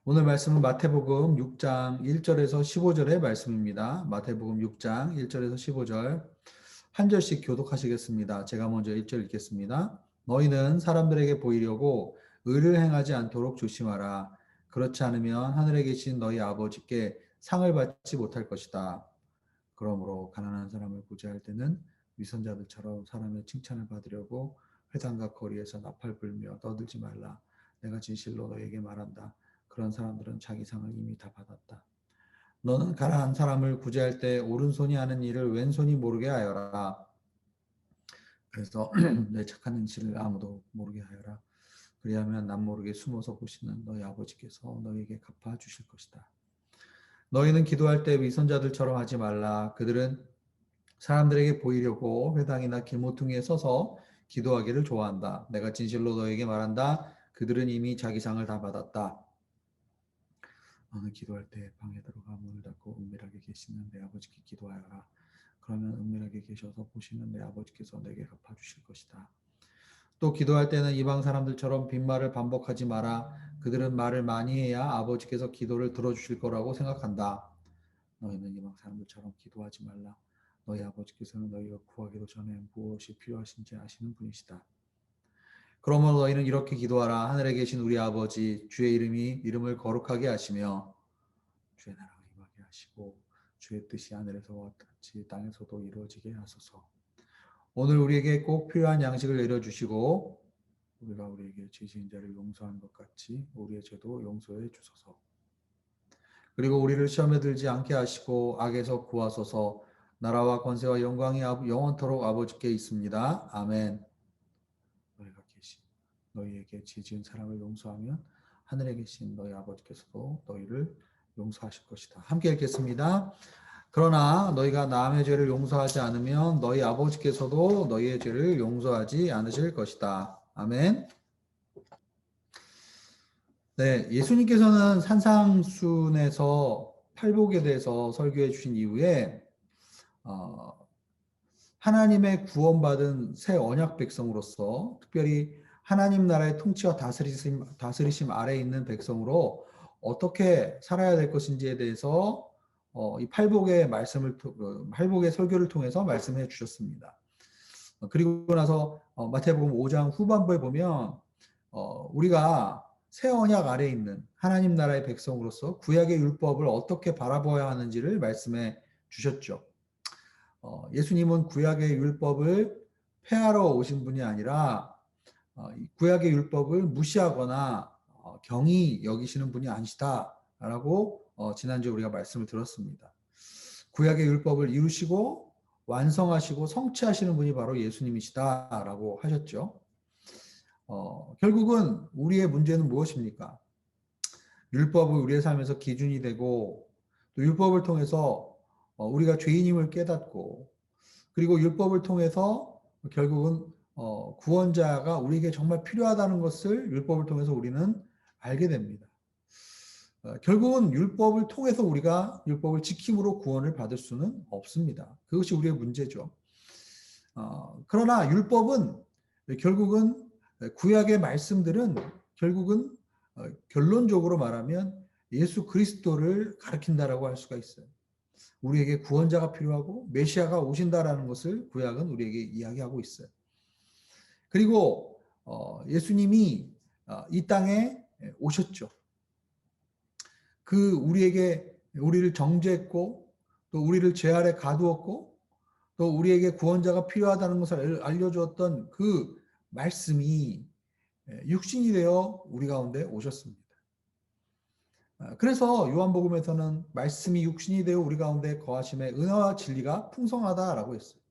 오늘 말씀은 마태복음 6장 1절에서 15절의 말씀입니다. 마태복음 6장 1절에서 15절 한 절씩 교독하시겠습니다. 제가 먼저 1절 읽겠습니다. 너희는 사람들에게 보이려고 의를 행하지 않도록 조심하라. 그렇지 않으면 하늘에 계신 너희 아버지께 상을 받지 못할 것이다. 그러므로 가난한 사람을 구제할 때는 위선자들처럼 사람의 칭찬을 받으려고 회당과 거리에서 나팔 불며 떠들지 말라. 내가 진실로 너에게 말한다. 그런 사람들은 자기 상을 이미 다 받았다. 너는 가난한 사람을 구제할 때 오른손이 하는 일을 왼손이 모르게 하여라. 그래서 내 착한 행실을 아무도 모르게 하여라. 그리하면 남 모르게 숨어서 보시는 너희 아버지께서 너희에게 갚아 주실 것이다. 너희는 기도할 때 위선자들처럼 하지 말라. 그들은 사람들에게 보이려고 회당이나 길모퉁이에 서서 기도하기를 좋아한다. 내가 진실로 너에게 말한다. 그들은 이미 자기 상을 다 받았다. 너는 기도할 때 방에 들어가 문을 닫고 은밀하게 계시는 내 아버지께 기도하여라. 그러면 은밀하게 계셔서 보시는 내 아버지께서 내게 갚아주실 것이다. 또 기도할 때는 이방 사람들처럼 빈말을 반복하지 마라. 그들은 말을 많이 해야 아버지께서 기도를 들어주실 거라고 생각한다. 너희는 이방 사람들처럼 기도하지 말라. 너희 아버지께서는 너희가 구하기도 전에 무엇이 필요하신지 아시는 분이시다. 그러므로 너희는 이렇게 기도하라. 하늘에 계신 우리 아버지, 주의 이름을 거룩하게 하시며 주의 나라가 임하게 하시고 주의 뜻이 하늘에서와 같이 땅에서도 이루어지게 하소서. 오늘 우리에게 꼭 필요한 양식을 내려주시고 우리가 우리에게 죄 지은 자를 용서하는 것 같이 우리의 죄도 용서해 주소서. 그리고 우리를 시험에 들지 않게 하시고 악에서 구하소서. 나라와 권세와 영광이 영원토록 아버지께 있습니다. 아멘. 너희가 계신 너희에게 죄 지은 사람을 용서하면 하늘에 계신 너희 아버지께서도 너희를 용서하실 것이다. 함께 읽겠습니다. 그러나 너희가 남의 죄를 용서하지 않으면 너희 아버지께서도 너희의 죄를 용서하지 않으실 것이다. 아멘. 네, 예수님께서는 산상순에서 팔복에 대해서 설교해 주신 이후에 어, 하나님의 구원받은 새 언약 백성으로서 특별히 하나님 나라의 통치와 다스리심 아래에 있는 백성으로 어떻게 살아야 될 것인지에 대해서 이 팔복의 설교를 통해서 말씀해 주셨습니다. 그리고 나서 마태복음 5장 후반부에 보면 우리가 새 언약 아래에 있는 하나님 나라의 백성으로서 구약의 율법을 어떻게 바라보아야 하는지를 말씀해 주셨죠. 예수님은 구약의 율법을 폐하러 오신 분이 아니라 구약의 율법을 무시하거나 경히 여기시는 분이 아니시다라고 지난주에 우리가 말씀을 들었습니다. 구약의 율법을 이루시고 완성하시고 성취하시는 분이 바로 예수님이시다라고 하셨죠. 결국은 우리의 문제는 무엇입니까? 율법은 우리의 삶에서 기준이 되고 또 율법을 통해서 우리가 죄인임을 깨닫고 그리고 율법을 통해서 결국은 구원자가 우리에게 정말 필요하다는 것을 율법을 통해서 우리는 알게 됩니다. 결국은 율법을 통해서 우리가 율법을 지킴으로 구원을 받을 수는 없습니다. 그것이 우리의 문제죠. 그러나 율법은 결국은 구약의 말씀들은 결국은 결론적으로 말하면 예수 그리스도를 가리킨다라고 할 수가 있어요. 우리에게 구원자가 필요하고 메시아가 오신다라는 것을 구약은 우리에게 이야기하고 있어요. 그리고 예수님이 이 땅에 오셨죠. 우리를 정죄했고 또 우리를 죄 아래 가두었고 또 우리에게 구원자가 필요하다는 것을 알려주었던 그 말씀이 육신이 되어 우리 가운데 오셨습니다. 그래서 요한복음에서는 말씀이 육신이 되어 우리 가운데 거하심에 은혜와 진리가 풍성하다라고 했어요.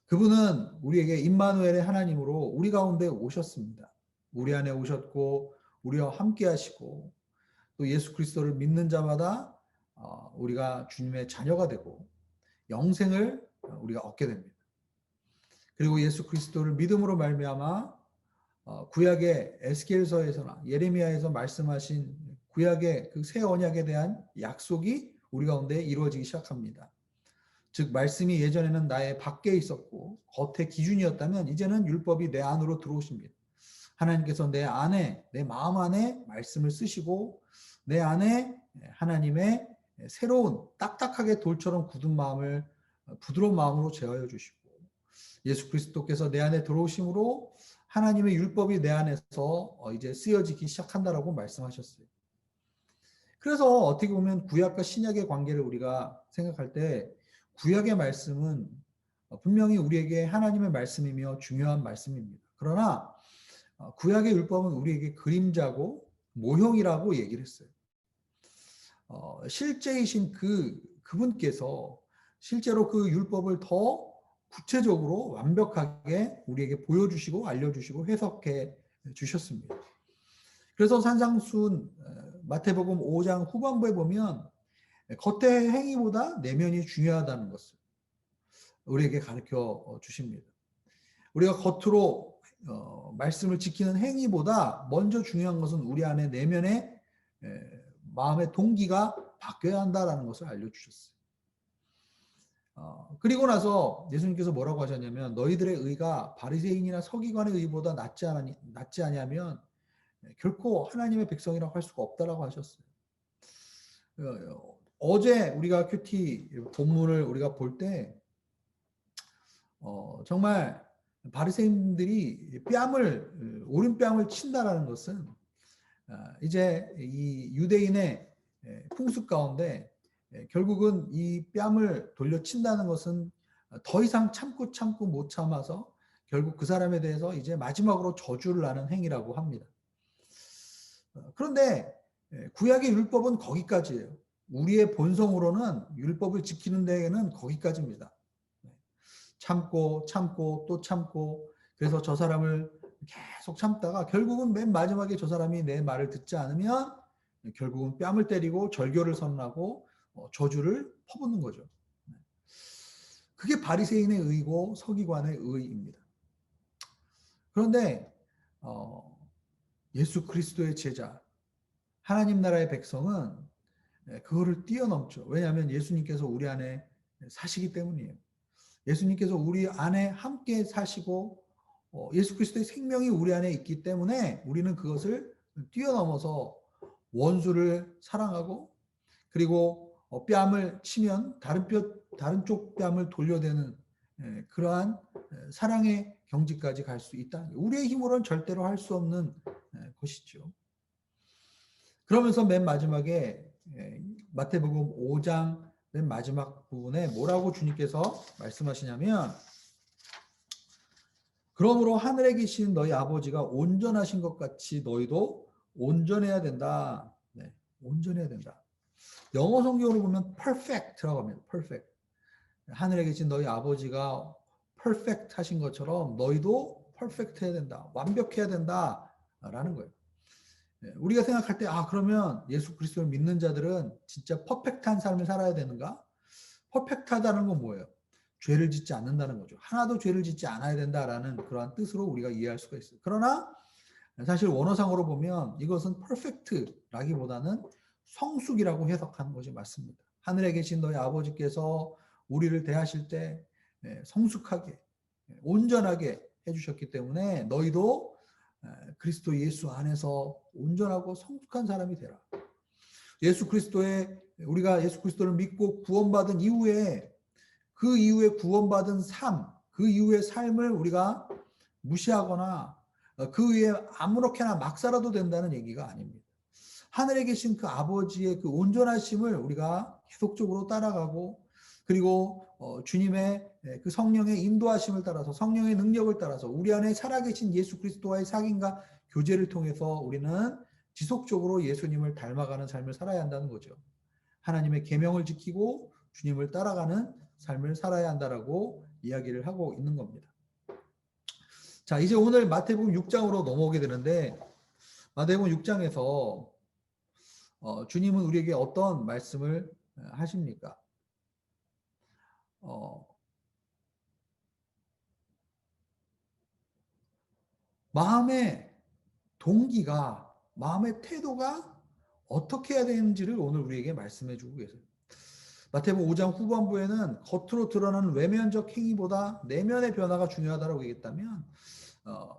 그분은 우리에게 임마누엘의 하나님으로 우리 가운데 오셨습니다. 우리 안에 오셨고 우리와 함께 하시고 또 예수 그리스도를 믿는 자마다 우리가 주님의 자녀가 되고 영생을 우리가 얻게 됩니다. 그리고 예수 그리스도를 믿음으로 말미암아 구약의 에스겔서에서나 예레미야에서 말씀하신 구약의 그 새 언약에 대한 약속이 우리 가운데 이루어지기 시작합니다. 즉 말씀이 예전에는 나의 밖에 있었고 겉의 기준이었다면 이제는 율법이 내 안으로 들어오십니다. 하나님께서 내 안에, 내 마음 안에 말씀을 쓰시고 내 안에 하나님의 새로운 딱딱하게 돌처럼 굳은 마음을 부드러운 마음으로 제어해 주시고 예수 그리스도께서 내 안에 들어오심으로 하나님의 율법이 내 안에서 이제 쓰여지기 시작한다라고 말씀하셨어요. 그래서 어떻게 보면 구약과 신약의 관계를 우리가 생각할 때 구약의 말씀은 분명히 우리에게 하나님의 말씀이며 중요한 말씀입니다. 그러나 구약의 율법은 우리에게 그림자고 모형이라고 얘기를 했어요. 실제이신 그분께서 실제로 그 율법을 더 구체적으로 완벽하게 우리에게 보여주시고 알려주시고 해석해 주셨습니다. 그래서 산상순 마태복음 5장 후반부에 보면 겉의 행위보다 내면이 중요하다는 것을 우리에게 가르쳐 주십니다. 우리가 겉으로 말씀을 지키는 행위보다 먼저 중요한 것은 우리 안에 내면의 마음의 동기가 바뀌어야 한다는 것을 알려주셨어요. 그리고 나서 예수님께서 뭐라고 하셨냐면 너희들의 의가 바리새인이나 서기관의 의보다 낫지 아니하면 결코 하나님의 백성이라고 할 수가 없다라고 하셨어요. 어제 우리가 큐티 본문을 우리가 볼 때 정말 바리새인들이 오른뺨을 친다라는 것은 이제 이 유대인의 풍습 가운데 결국은 이 뺨을 돌려친다는 것은 더 이상 참고 못 참아서 결국 그 사람에 대해서 이제 마지막으로 저주를 하는 행위라고 합니다. 그런데 구약의 율법은 거기까지예요. 우리의 본성으로는 율법을 지키는 데에는 거기까지입니다. 참고 또 참고 그래서 저 사람을 계속 참다가 결국은 맨 마지막에 저 사람이 내 말을 듣지 않으면 결국은 뺨을 때리고 절교를 선언하고 저주를 퍼붓는 거죠. 그게 바리새인의 의고 서기관의 의입니다. 그런데 예수 그리스도의 제자 하나님 나라의 백성은 그거를 뛰어넘죠. 왜냐하면 예수님께서 우리 안에 사시기 때문이에요. 예수님께서 우리 안에 함께 사시고 예수 그리스도의 생명이 우리 안에 있기 때문에 우리는 그것을 뛰어넘어서 원수를 사랑하고 그리고 뺨을 치면 다른 쪽 뺨을 돌려대는 그러한 사랑의 경지까지 갈 수 있다. 우리의 힘으로는 절대로 할 수 없는 것이죠. 그러면서 맨 마지막에 마태복음 5장 맨 마지막 부분에 뭐라고 주님께서 말씀하시냐면 그러므로 하늘에 계신 너희 아버지가 온전하신 것 같이 너희도 온전해야 된다. 네, 온전해야 된다. 영어 성경으로 보면 perfect라고 합니다. perfect. 하늘에 계신 너희 아버지가 perfect 하신 것처럼 너희도 perfect 해야 된다. 완벽해야 된다라는 거예요. 우리가 생각할 때 그러면 예수 그리스도를 믿는 자들은 진짜 퍼펙트한 삶을 살아야 되는가? 퍼펙트하다는 건 뭐예요? 죄를 짓지 않는다는 거죠. 하나도 죄를 짓지 않아야 된다라는 그러한 뜻으로 우리가 이해할 수가 있어요. 그러나 사실 원어상으로 보면 이것은 퍼펙트라기보다는 성숙이라고 해석하는 것이 맞습니다. 하늘에 계신 너희 아버지께서 우리를 대하실 때 성숙하게 온전하게 해주셨기 때문에 너희도 그리스도 예수 안에서 온전하고 성숙한 사람이 되라. 우리가 예수 그리스도를 믿고 구원받은 이후에 그 이후에 구원받은 삶, 그 이후의 삶을 우리가 무시하거나 그 위에 아무렇게나 막 살아도 된다는 얘기가 아닙니다. 하늘에 계신 그 아버지의 그 온전하심을 우리가 계속적으로 따라가고 그리고 주님의 그 성령의 인도하심을 따라서 성령의 능력을 따라서 우리 안에 살아계신 예수 그리스도와의 사귐과 교제를 통해서 우리는 지속적으로 예수님을 닮아가는 삶을 살아야 한다는 거죠. 하나님의 계명을 지키고 주님을 따라가는 삶을 살아야 한다라고 이야기를 하고 있는 겁니다. 자, 이제 오늘 마태복음 6장으로 넘어오게 되는데 마태복음 6장에서 주님은 우리에게 어떤 말씀을 하십니까? 마음의 동기가 마음의 태도가 어떻게 해야 되는지를 오늘 우리에게 말씀해 주고 계세요. 마태복음 5장 후반부에는 겉으로 드러나는 외면적 행위보다 내면의 변화가 중요하다고 얘기했다면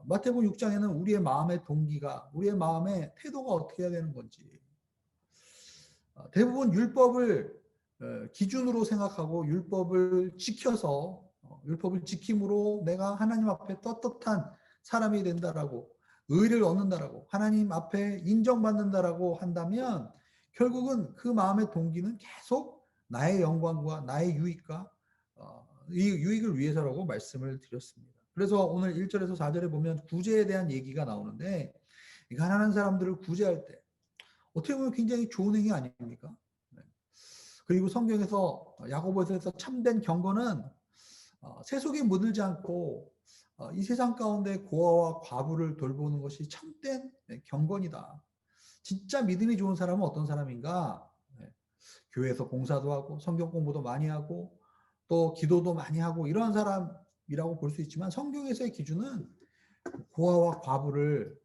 마태복음 6장에는 우리의 마음의 동기가, 우리의 마음의 태도가 어떻게 해야 되는 건지, 대부분 율법을 기준으로 생각하고 율법을 지켜서 율법을 지킴으로 내가 하나님 앞에 떳떳한 사람이 된다라고, 의를 얻는다라고, 하나님 앞에 인정받는다라고 한다면 결국은 그 마음의 동기는 계속 나의 영광과 나의 유익과 이 유익을 위해서라고 말씀을 드렸습니다. 그래서 오늘 1절에서 4절에 보면 구제에 대한 얘기가 나오는데, 가난한 사람들을 구제할 때 어떻게 보면 굉장히 좋은 행위 아닙니까? 네. 그리고 성경에서 야고보서에서 참된 경건은 세속에 묻을지 않고 이 세상 가운데 고아와 과부를 돌보는 것이 참된 경건이다. 진짜 믿음이 좋은 사람은 어떤 사람인가? 네. 교회에서 봉사도 하고 성경 공부도 많이 하고 또 기도도 많이 하고 이러한 사람이라고 볼 수 있지만, 성경에서의 기준은 고아와 과부를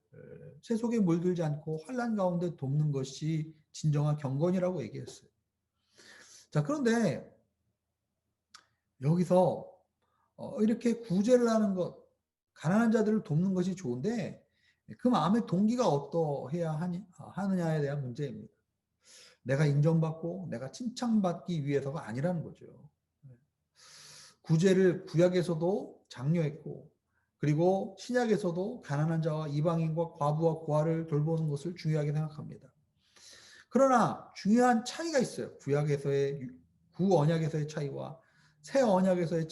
세속에 물들지 않고 환난 가운데 돕는 것이 진정한 경건이라고 얘기했어요. 자, 그런데 여기서 이렇게 구제를 하는 것, 가난한 자들을 돕는 것이 좋은데 그 마음의 동기가 어떠해야 하느냐에 대한 문제입니다. 내가 인정받고 내가 칭찬받기 위해서가 아니라는 거죠. 구제를 구약에서도 장려했고, 그리고 신약에서도 가난한 자와 이방인과 과부와 고아를 돌보는 것을 중요하게 생각합니다. 그러나 중요한 차이가 있어요. 구약에서의, 구언약에서의 차이와 새 언약에서의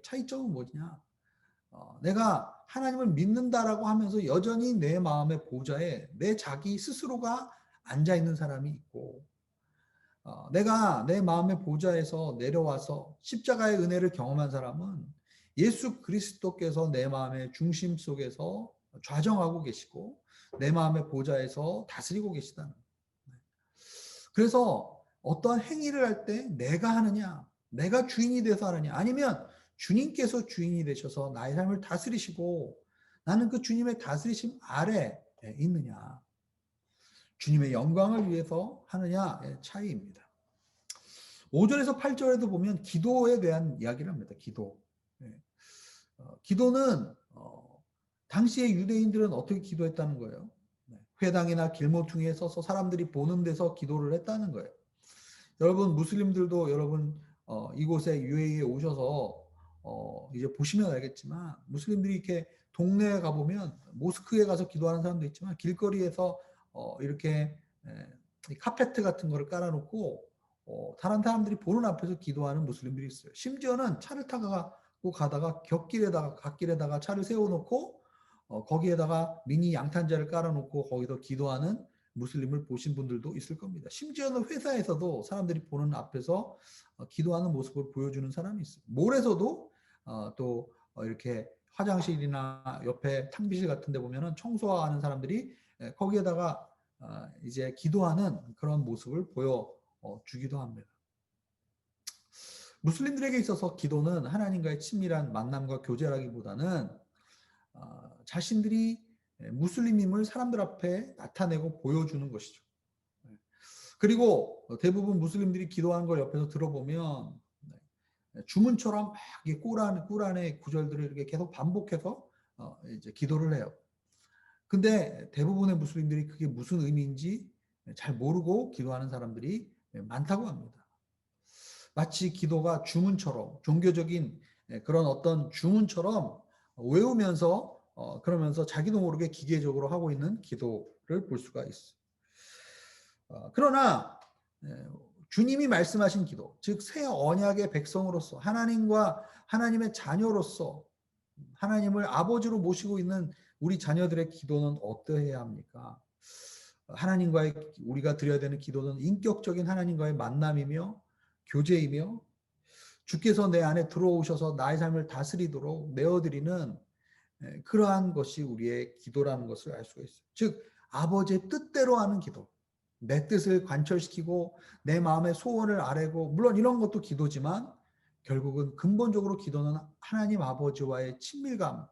차이점은 뭐냐? 내가 하나님을 믿는다라고 하면서 여전히 내 마음의 보좌에 내 자기 스스로가 앉아 있는 사람이 있고, 내가 내 마음의 보좌에서 내려와서 십자가의 은혜를 경험한 사람은 예수 그리스도께서 내 마음의 중심 속에서 좌정하고 계시고 내 마음의 보좌에서 다스리고 계시다는 거예요. 그래서 어떠한 행위를 할 때 내가 하느냐, 내가 주인이 돼서 하느냐, 아니면 주님께서 주인이 되셔서 나의 삶을 다스리시고 나는 그 주님의 다스리심 아래 있느냐, 주님의 영광을 위해서 하느냐의 차이입니다. 5절에서 8절에도 보면 기도에 대한 이야기를 합니다. 기도. 기도는 당시의 유대인들은 어떻게 기도했다는 거예요? 회당이나 길모퉁이에 서서 사람들이 보는 데서 기도를 했다는 거예요. 여러분 무슬림들도 여러분 이곳에 UAE에 오셔서 이제 보시면 알겠지만, 무슬림들이 이렇게 동네에 가보면 모스크에 가서 기도하는 사람도 있지만 길거리에서 이렇게 카페트 같은 거를 깔아놓고 다른 사람들이 보는 앞에서 기도하는 무슬림들이 있어요. 심지어는 차를 타고 가다가 갓길에다가 차를 세워놓고 거기에다가 미니 양탄자를 깔아놓고 거기서 기도하는 무슬림을 보신 분들도 있을 겁니다. 심지어는 회사에서도 사람들이 보는 앞에서 기도하는 모습을 보여주는 사람이 있어요. 몰에서도 또 이렇게 화장실이나 옆에 탕비실 같은 데 보면은 청소하는 사람들이 거기에다가 이제 기도하는 그런 모습을 보여주기도 합니다. 무슬림들에게 있어서 기도는 하나님과의 친밀한 만남과 교제라기보다는 자신들이 무슬림임을 사람들 앞에 나타내고 보여주는 것이죠. 그리고 대부분 무슬림들이 기도하는 걸 옆에서 들어보면 주문처럼 막 꾸란의 구절들을 이렇게 계속 반복해서 이제 기도를 해요. 근데 대부분의 무슬림들이 그게 무슨 의미인지 잘 모르고 기도하는 사람들이 많다고 합니다. 마치 기도가 주문처럼, 종교적인 그런 어떤 주문처럼 외우면서 그러면서 자기도 모르게 기계적으로 하고 있는 기도를 볼 수가 있어요. 그러나 주님이 말씀하신 기도, 즉 새 언약의 백성으로서 하나님과 하나님의 자녀로서 하나님을 아버지로 모시고 있는 우리 자녀들의 기도는 어떠해야 합니까? 하나님과의, 우리가 드려야 되는 기도는 인격적인 하나님과의 만남이며 교제이며 주께서 내 안에 들어오셔서 나의 삶을 다스리도록 내어드리는 그러한 것이 우리의 기도라는 것을 알 수가 있어요. 즉 아버지의 뜻대로 하는 기도, 내 뜻을 관철시키고 내 마음의 소원을 아뢰고, 물론 이런 것도 기도지만 결국은 근본적으로 기도는 하나님 아버지와의 친밀감,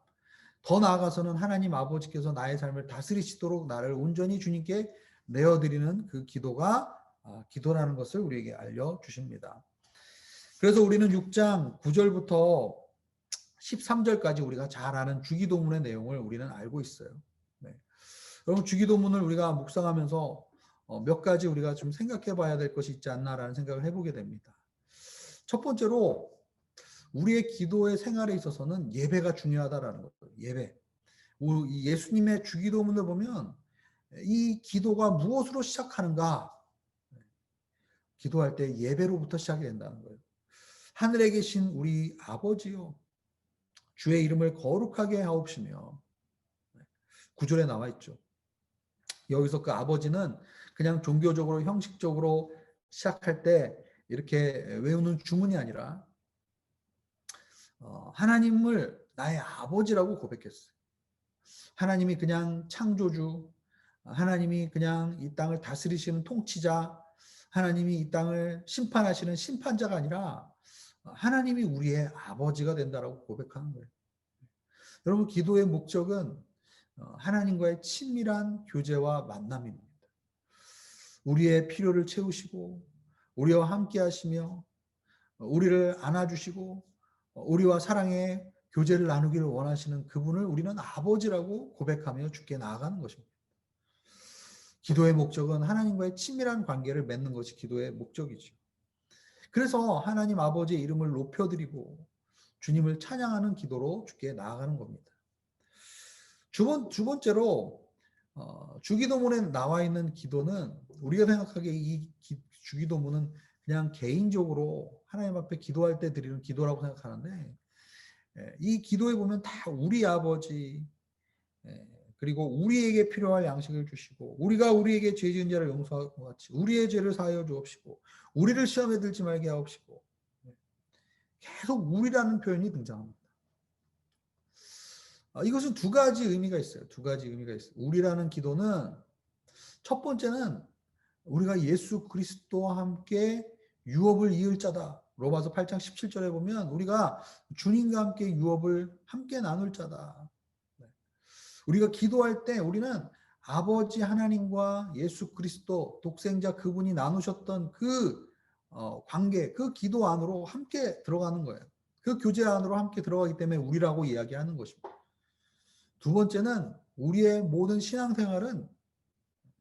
더 나아가서는 하나님 아버지께서 나의 삶을 다스리시도록 나를 온전히 주님께 내어드리는 그 기도가 기도라는 것을 우리에게 알려주십니다. 그래서 우리는 6장 9절부터 13절까지 우리가 잘 아는 주기도문의 내용을 우리는 알고 있어요. 네. 여러분 주기도문을 우리가 묵상하면서 몇 가지 우리가 좀 생각해 봐야 될 것이 있지 않나라는 생각을 해보게 됩니다. 첫 번째로 우리의 기도의 생활에 있어서는 예배가 중요하다라는 거예요. 예배. 예수님의 주기도문을 보면 이 기도가 무엇으로 시작하는가? 기도할 때 예배로부터 시작이 된다는 거예요. 하늘에 계신 우리 아버지요, 주의 이름을 거룩하게 하옵시며, 9절에 나와 있죠. 여기서 그 아버지는 그냥 종교적으로 형식적으로 시작할 때 이렇게 외우는 주문이 아니라 하나님을 나의 아버지라고 고백했어요. 하나님이 그냥 창조주, 하나님이 그냥 이 땅을 다스리시는 통치자, 하나님이 이 땅을 심판하시는 심판자가 아니라 하나님이 우리의 아버지가 된다라고 고백하는 거예요. 여러분 기도의 목적은 하나님과의 친밀한 교제와 만남입니다. 우리의 필요를 채우시고 우리와 함께 하시며 우리를 안아주시고 우리와 사랑의 교제를 나누기를 원하시는 그분을 우리는 아버지라고 고백하며 주께 나아가는 것입니다. 기도의 목적은 하나님과의 친밀한 관계를 맺는 것이 기도의 목적이죠. 그래서 하나님 아버지의 이름을 높여드리고 주님을 찬양하는 기도로 주께 나아가는 겁니다. 두 번째로 주기도문에 나와 있는 기도는 우리가 생각하기에 이 주기도문은 그냥 개인적으로 하나님 앞에 기도할 때 드리는 기도라고 생각하는데 이 기도에 보면 다 우리 아버지 그리고 우리에게 필요할 양식을 주시고 우리가 우리에게 죄 지은 자를 용서하는 것 같이 우리의 죄를 사하여 주옵시고 우리를 시험에 들지 말게 하옵시고 계속 우리라는 표현이 등장합니다. 이것은 두 가지 의미가 있어요. 두 가지 의미가 있어요. 우리라는 기도는 첫 번째는 우리가 예수 그리스도와 함께 유업을 이을 자다. 로마서 8장 17절에 보면 우리가 주님과 함께 유업을 함께 나눌 자다. 우리가 기도할 때 우리는 아버지 하나님과 예수 그리스도 독생자 그분이 나누셨던 그 관계, 그 기도 안으로 함께 들어가는 거예요. 그 교제 안으로 함께 들어가기 때문에 우리라고 이야기하는 것입니다. 두 번째는 우리의 모든 신앙생활은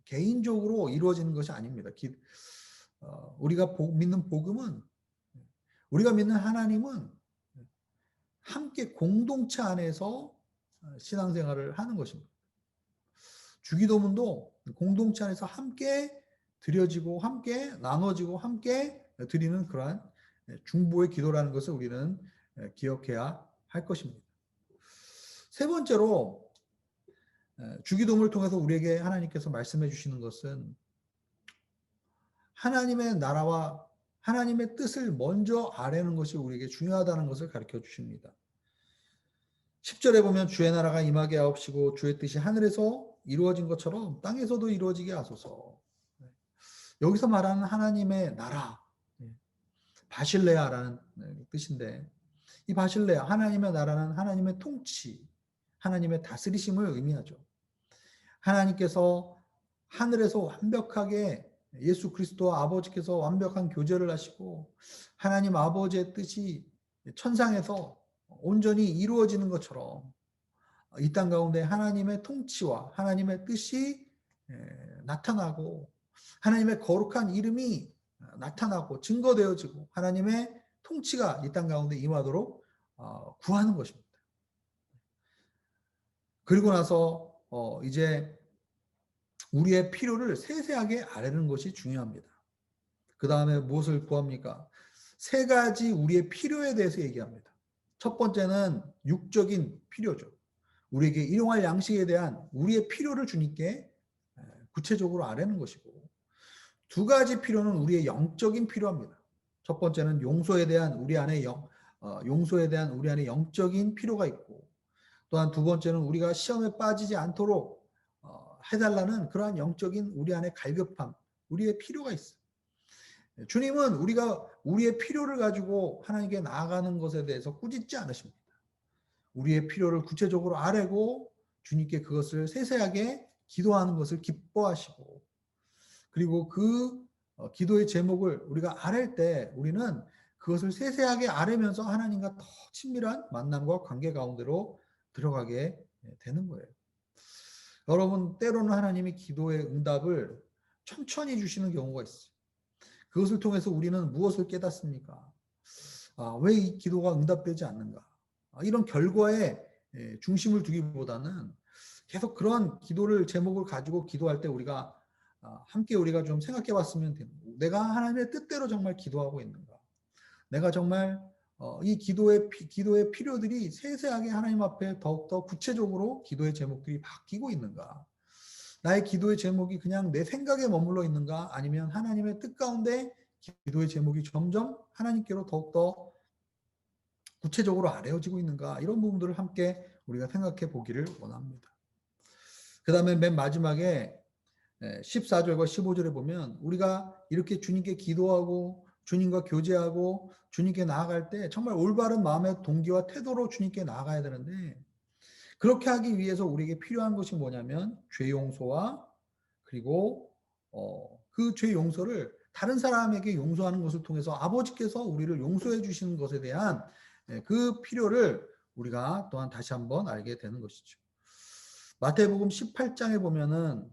개인적으로 이루어지는 것이 아닙니다. 우리가 믿는 복음은 우리가 믿는 하나님은 함께 공동체 안에서 신앙생활을 하는 것입니다. 주기도문도 공동체 안에서 함께 드려지고 함께 나눠지고 함께 드리는 그러한 중보의 기도라는 것을 우리는 기억해야 할 것입니다. 세 번째로 주기도문을 통해서 우리에게 하나님께서 말씀해 주시는 것은 하나님의 나라와 하나님의 뜻을 먼저 아뢰는 것이 우리에게 중요하다는 것을 가르쳐 주십니다. 10절에 보면 주의 나라가 임하게 하옵시고 주의 뜻이 하늘에서 이루어진 것처럼 땅에서도 이루어지게 하소서. 여기서 말하는 하나님의 나라, 바실레아라는 뜻인데 이 바실레아, 하나님의 나라는 하나님의 통치, 하나님의 다스리심을 의미하죠. 하나님께서 하늘에서 완벽하게 예수 그리스도와 아버지께서 완벽한 교제를 하시고 하나님 아버지의 뜻이 천상에서 온전히 이루어지는 것처럼 이 땅 가운데 하나님의 통치와 하나님의 뜻이 나타나고 하나님의 거룩한 이름이 나타나고 증거되어지고 하나님의 통치가 이 땅 가운데 임하도록 구하는 것입니다. 그리고 나서 이제 우리의 필요를 세세하게 아뢰는 것이 중요합니다. 그 다음에 무엇을 구합니까? 세 가지 우리의 필요에 대해서 얘기합니다. 첫 번째는 육적인 필요죠. 우리에게 일용할 양식에 대한 우리의 필요를 주님께 구체적으로 아뢰는 것이고 두 가지 필요는 우리의 영적인 필요입니다. 첫 번째는 용서에 대한 우리 안에 영적인 필요가 있고 또한 두 번째는 우리가 시험에 빠지지 않도록 해달라는 그러한 영적인 우리 안에 갈급함, 우리의 필요가 있어요. 주님은 우리가 우리의 필요를 가지고 하나님께 나아가는 것에 대해서 꾸짖지 않으십니다. 우리의 필요를 구체적으로 아뢰고 주님께 그것을 세세하게 기도하는 것을 기뻐하시고 그리고 그 기도의 제목을 우리가 아뢰 때 우리는 그것을 세세하게 알으면서 하나님과 더 친밀한 만남과 관계 가운데로 들어가게 되는 거예요. 여러분, 때로는 하나님이 기도의 응답을 천천히 주시는 경우가 있어요. 그것을 통해서 우리는 무엇을 깨닫습니까? 왜 이 기도가 응답되지 않는가? 이런 결과에 중심을 두기보다는 계속 그런 기도를 제목을 가지고 기도할 때 우리가 함께 우리가 좀 생각해 봤으면 되는 거예요. 내가 하나님의 뜻대로 정말 기도하고 있는가? 내가 정말 이 기도의 필요들이 세세하게 하나님 앞에 더욱더 구체적으로 기도의 제목들이 바뀌고 있는가? 나의 기도의 제목이 그냥 내 생각에 머물러 있는가? 아니면 하나님의 뜻 가운데 기도의 제목이 점점 하나님께로 더욱더 구체적으로 아뢰어지고 있는가? 이런 부분들을 함께 우리가 생각해 보기를 원합니다. 그 다음에 맨 마지막에 14절과 15절에 보면 우리가 이렇게 주님께 기도하고 주님과 교제하고 주님께 나아갈 때 정말 올바른 마음의 동기와 태도로 주님께 나아가야 되는데, 그렇게 하기 위해서 우리에게 필요한 것이 뭐냐면 죄 용서와, 그리고 그 죄 용서를 다른 사람에게 용서하는 것을 통해서 아버지께서 우리를 용서해 주시는 것에 대한 그 필요를 우리가 또한 다시 한번 알게 되는 것이죠. 마태복음 18장에 보면은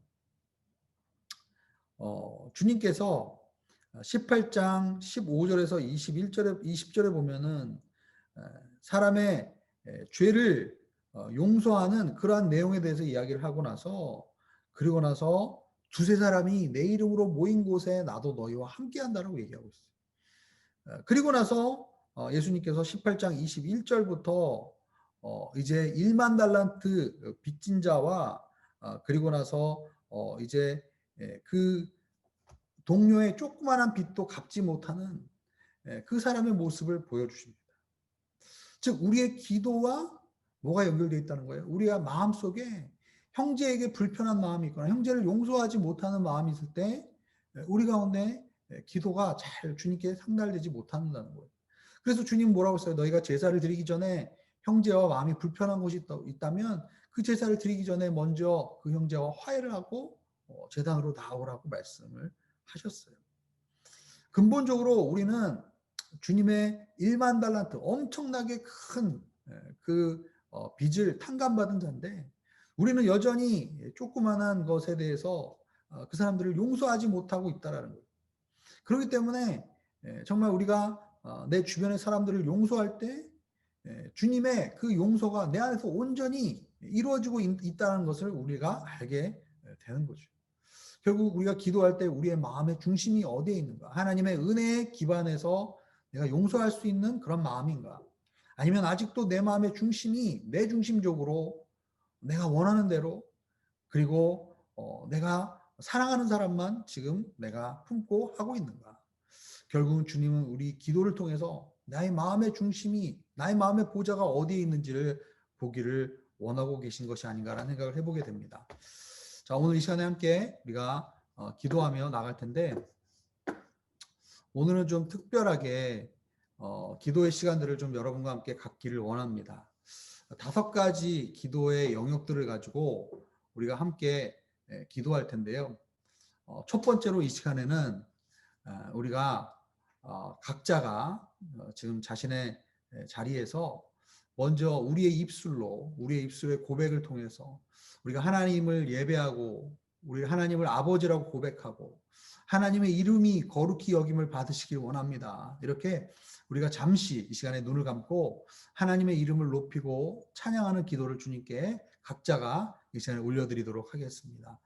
주님께서 18장 15절에서 20절에 보면은 사람의 죄를 용서하는 그러한 내용에 대해서 이야기를 하고 나서, 그리고 나서 두세 사람이 내 이름으로 모인 곳에 나도 너희와 함께 한다라고 얘기하고 있어요. 그리고 나서 예수님께서 18장 21절부터 이제 1만 달란트 빚진 자와 그리고 나서 이제 그 동료의 조그만한 빚도 갚지 못하는 그 사람의 모습을 보여주십니다. 즉 우리의 기도와 뭐가 연결되어 있다는 거예요? 우리가 마음속에 형제에게 불편한 마음이 있거나 형제를 용서하지 못하는 마음이 있을 때 우리 가운데 기도가 잘 주님께 상달되지 못한다는 거예요. 그래서 주님 뭐라고 했어요? 너희가 제사를 드리기 전에 형제와 마음이 불편한 것이 있다면 그 제사를 드리기 전에 먼저 그 형제와 화해를 하고 제단으로 나오라고 말씀을 하셨어요. 근본적으로 우리는 주님의 1만 달란트 엄청나게 큰 그 빚을 탕감받은 자인데, 우리는 여전히 조그만한 것에 대해서 그 사람들을 용서하지 못하고 있다라는 거예요. 그렇기 때문에 정말 우리가 내 주변의 사람들을 용서할 때 주님의 그 용서가 내 안에서 온전히 이루어지고 있다는 것을 우리가 알게 되는 거죠. 결국 우리가 기도할 때 우리의 마음의 중심이 어디에 있는가? 하나님의 은혜에 기반해서 내가 용서할 수 있는 그런 마음인가? 아니면 아직도 내 마음의 중심이 내 중심적으로 내가 원하는 대로, 그리고 내가 사랑하는 사람만 지금 내가 품고 하고 있는가? 결국은 주님은 우리 기도를 통해서 나의 마음의 중심이, 나의 마음의 보좌가 어디에 있는지를 보기를 원하고 계신 것이 아닌가라는 생각을 해보게 됩니다. 자, 오늘 이 시간에 함께 우리가 기도하며 나갈 텐데, 오늘은 좀 특별하게 기도의 시간들을 좀 여러분과 함께 갖기를 원합니다. 5가지 기도의 영역들을 가지고 우리가 함께 기도할 텐데요. 첫 번째로 이 시간에는 우리가 각자가 지금 자신의 자리에서 먼저 우리의 입술의 고백을 통해서 우리가 하나님을 예배하고 우리 하나님을 아버지라고 고백하고 하나님의 이름이 거룩히 여김을 받으시길 원합니다. 이렇게 우리가 잠시 이 시간에 눈을 감고 하나님의 이름을 높이고 찬양하는 기도를 주님께 각자가 이 시간에 올려드리도록 하겠습니다.